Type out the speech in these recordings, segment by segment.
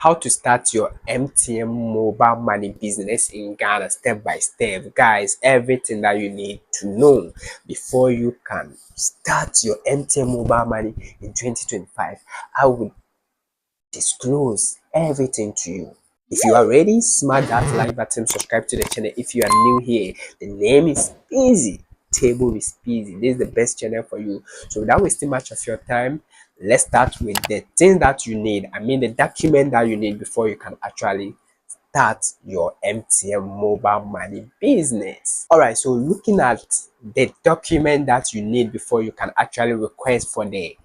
How to start your MTN mobile money business in Ghana step by step. Guys, everything that you need to know before you can start your MTN mobile money in 2025. I will disclose everything to you. If you are ready, smash that like button, subscribe to the channel. If you are new here, the name is easy. Table is easy. This is the best channel for you. So without wasting much of your time, let's start with the things that you need. I mean the document that you need before you can actually start your MTN mobile money business. Alright, so looking at the document that you need before you can actually request for the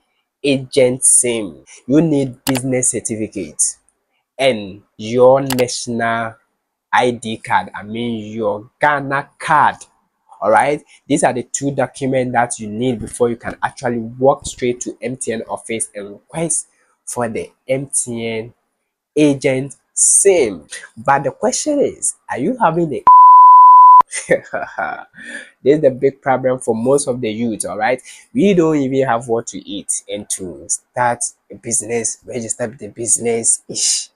agent SIM, you need business certificate and your national ID card, I mean your Ghana card. All right, these are the two documents that you need before you can actually walk straight to MTN office and request for the MTN agent SIM. But the question is, are you having the this is the big problem for most of the youth. All right, we don't even have what to eat, and to start a business, register the business, this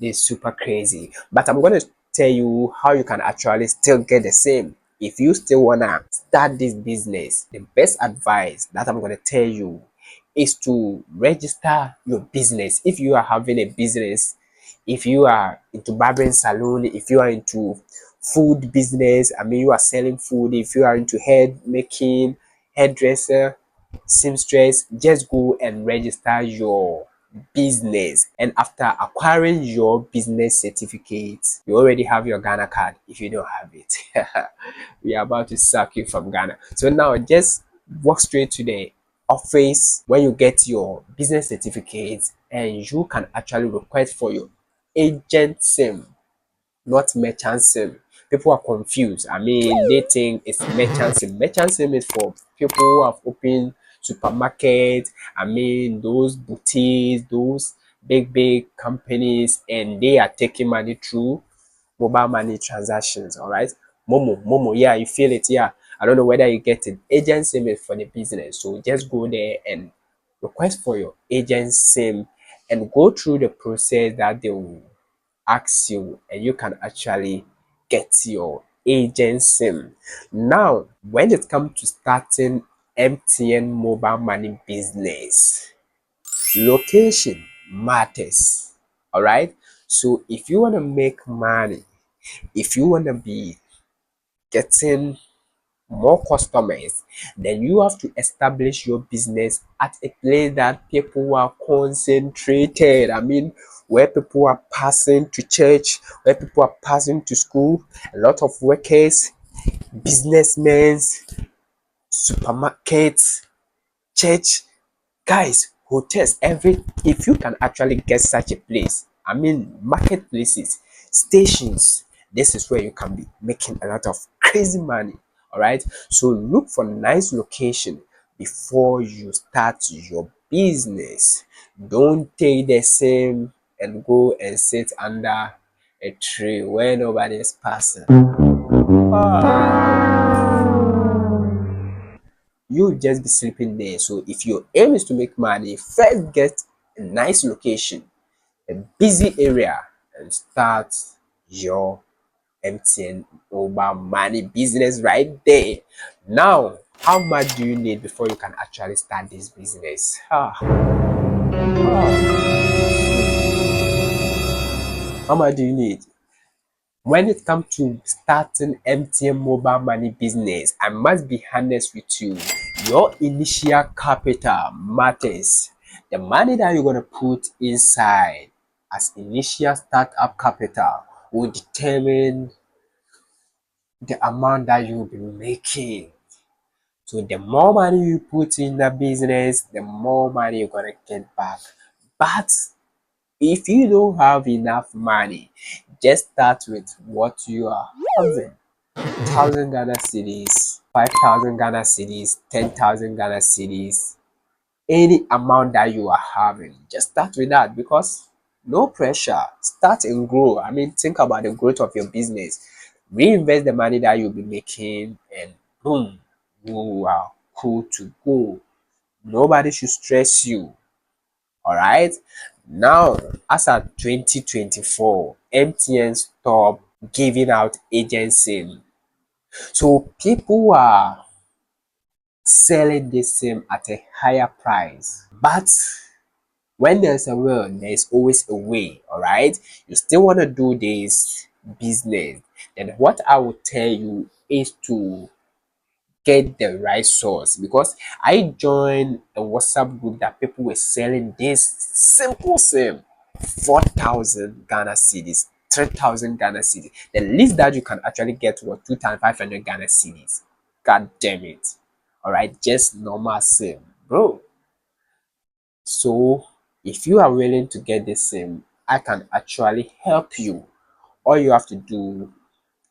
is super crazy. But I'm going to tell you how you can actually still get the same. If you still wanna start this business, the best advice that I'm going to tell you is to register your business. If you are having a business, if you are into barbering salon, if you are into food business, I mean you are selling food, if you are into head making, hairdresser, seamstress, just go and register your business. And after acquiring your business certificate, you already have your Ghana card. If you don't have it, we are about to sack you from Ghana. So now just walk straight to the office when you get your business certificate, and you can actually request for your agent SIM, not merchant SIM. People are confused. I mean, they think it's merchant SIM. Merchant SIM is for people who have opened supermarkets. I mean, those boutiques, those big companies, and they are taking money through mobile money transactions. All right, Momo, yeah, you feel it, yeah. I don't know whether you get it. Agent SIM is for the business, so just go there and request for your agent SIM and go through the process that they will ask you, and you can actually get your agent SIM. Now, when it comes to starting MTN mobile money business, location matters. All right. So if you want to make money, if you want to be getting more customers, then you have to establish your business at a place that people are concentrated. I mean, where people are passing to church, where people are passing to school, a lot of workers, businessmen, supermarkets, church, guys, hotels, every if you can actually get such a place, I mean marketplaces, stations, this is where you can be making a lot of crazy money. All right, so look for nice location before you start your business. Don't take the same and go and sit under a tree where nobody is passing. You'll just be sleeping there. So if your aim is to make money, first get a nice location, a busy area, and start your MTN mobile money business right there. Now, how much do you need before you can actually start this business? How much do you need? When it comes to starting MTN mobile money business, I must be honest with you. Your initial capital matters. The money that you're going to put inside as initial startup capital will determine the amount that you'll be making. So the more money you put in the business, the more money you're going to get back. But if you don't have enough money, just start with what you are having. 1,000 Ghana cedis, 5,000 Ghana cedis, 10,000 Ghana cedis, any amount that you are having, just start with that, because no pressure. Start and grow. I mean, think about the growth of your business. Reinvest the money that you'll be making, and boom, you are cool to go. Nobody should stress you. All right. Now, as at 2024, MTN stopped giving out agency. So people are selling this SIM at a higher price. But when there's a will, there's always a way, all right? You still want to do this business, then what I would tell you is to get the right source, because I joined a WhatsApp group that people were selling this simple SIM 4,000 Ghana cedis, 3,000 Ghana cedis. The least that you can actually get was 2,500 Ghana cedis. God damn it. All right, just normal SIM, bro. So if you are willing to get this SIM, I can actually help you. All you have to do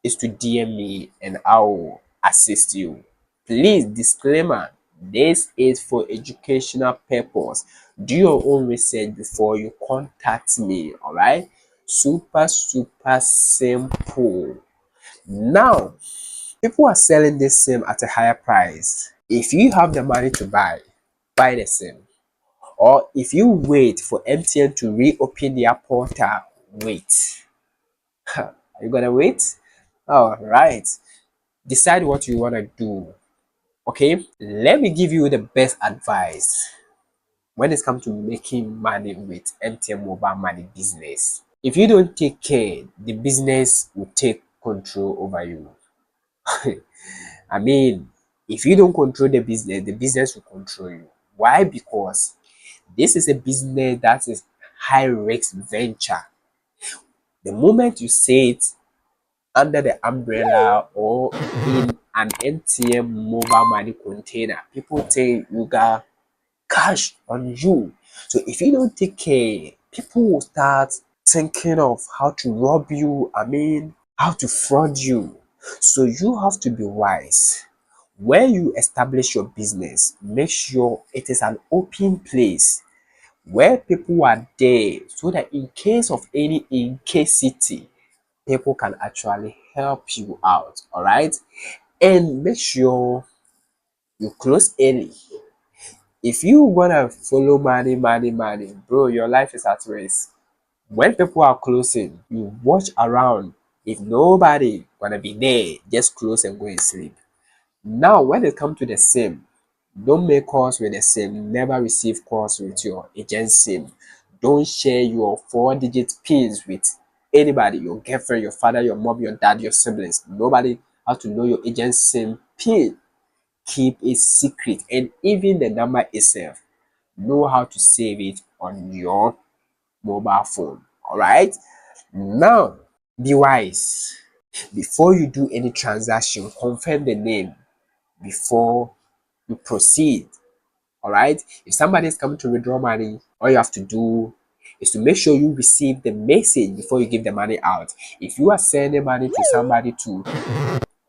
is to DM me and I will assist you. Please, disclaimer, this is for educational purpose. Do your own research before you contact me, all right? Super, super simple. Now, people are selling this SIM at a higher price. If you have the money to buy the SIM. Or if you wait for MTN to reopen their portal, wait. Are you gonna wait? All right. Decide what you wanna do. Okay. Let me give you the best advice when it comes to making money with MTN Mobile Money business. If you don't take care, the business will take control over you. I mean, if you don't control the business will control you. Why? Because this is a business that is high risk venture. The moment you say it under the umbrella or in an MTN mobile money container, people think you got cash on you. So if you don't take care, people will start thinking of how to rob you, how to fraud you. So you have to be wise. When you establish your business, make sure it is an open place where people are there, so that in case of any incasity, people can actually help you out. All right, and make sure you close early. If you wanna follow money, money, money, bro, your life is at risk. When people are closing, you watch around. If nobody gonna be there, just close and go and sleep. Now, when it comes to the SIM, don't make calls with the SIM. Never receive calls with your agent SIM. Don't share your 4-digit pins with anybody, your girlfriend, your father, your mom, your dad, your siblings. Nobody has to know your agent SIM pin. Keep it secret. And even the number itself, know how to save it on your mobile phone. All right? Now, be wise. Before you do any transaction, confirm the name before you proceed. All right. If somebody is coming to withdraw money, all you have to do is to make sure you receive the message before you give the money out. If you are sending money to somebody, to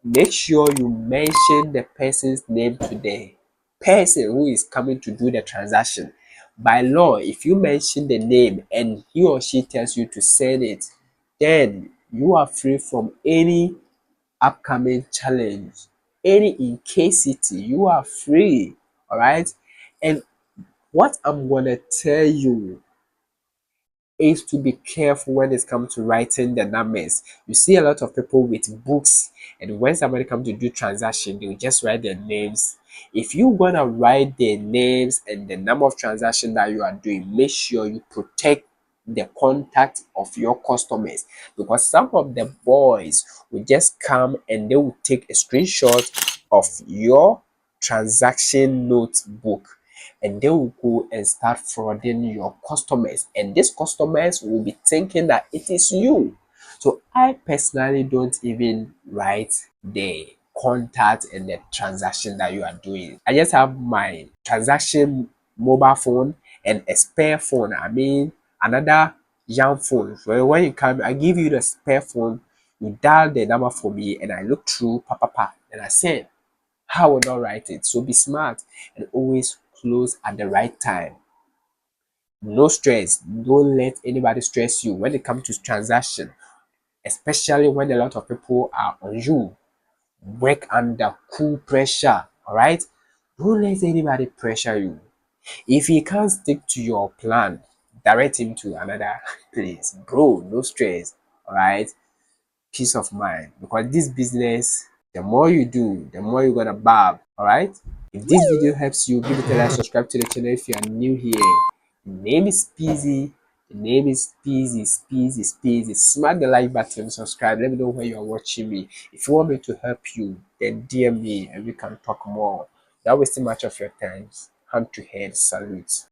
make sure you mention the person's name to the person who is coming to do the transaction. By law, if you mention the name and he or she tells you to send it, then you are free from any upcoming challenge, any incasity. You are free. All right. And what I'm gonna tell you is to be careful when it comes to writing the numbers. You see a lot of people with books, and when somebody comes to do transaction, they will just write their names. If you gonna write their names and the number of transaction that you are doing, make sure you protect the contact of your customers, because some of the boys will just come and they will take a screenshot of your transaction notebook, and they will go and start frauding your customers, and these customers will be thinking that it is you. So I personally don't even write the contact and the transaction that you are doing. I just have my transaction mobile phone and a spare phone, another young phone. So when you come, I give you the spare phone, you dial the number for me and I look through and I send. I will not write it. So be smart and always close at the right time. No stress. Don't let anybody stress you when it comes to transaction, especially when a lot of people are on you. Work under cool pressure. All right. Don't let anybody pressure you. If you can't stick to your plan, direct him to another place. Bro, no stress. All right, peace of mind, because this business, the more you do, the more you're gonna bob. All right. If this video helps you, give it a like, subscribe to the channel if you are new here. The name is Peasy. The name is Peasy, Peasy, Peasy. Smash the like button, subscribe. Let me know where you are watching me. If you want me to help you, then DM me and we can talk more. Without wasting much of your time. Hand to head, salute.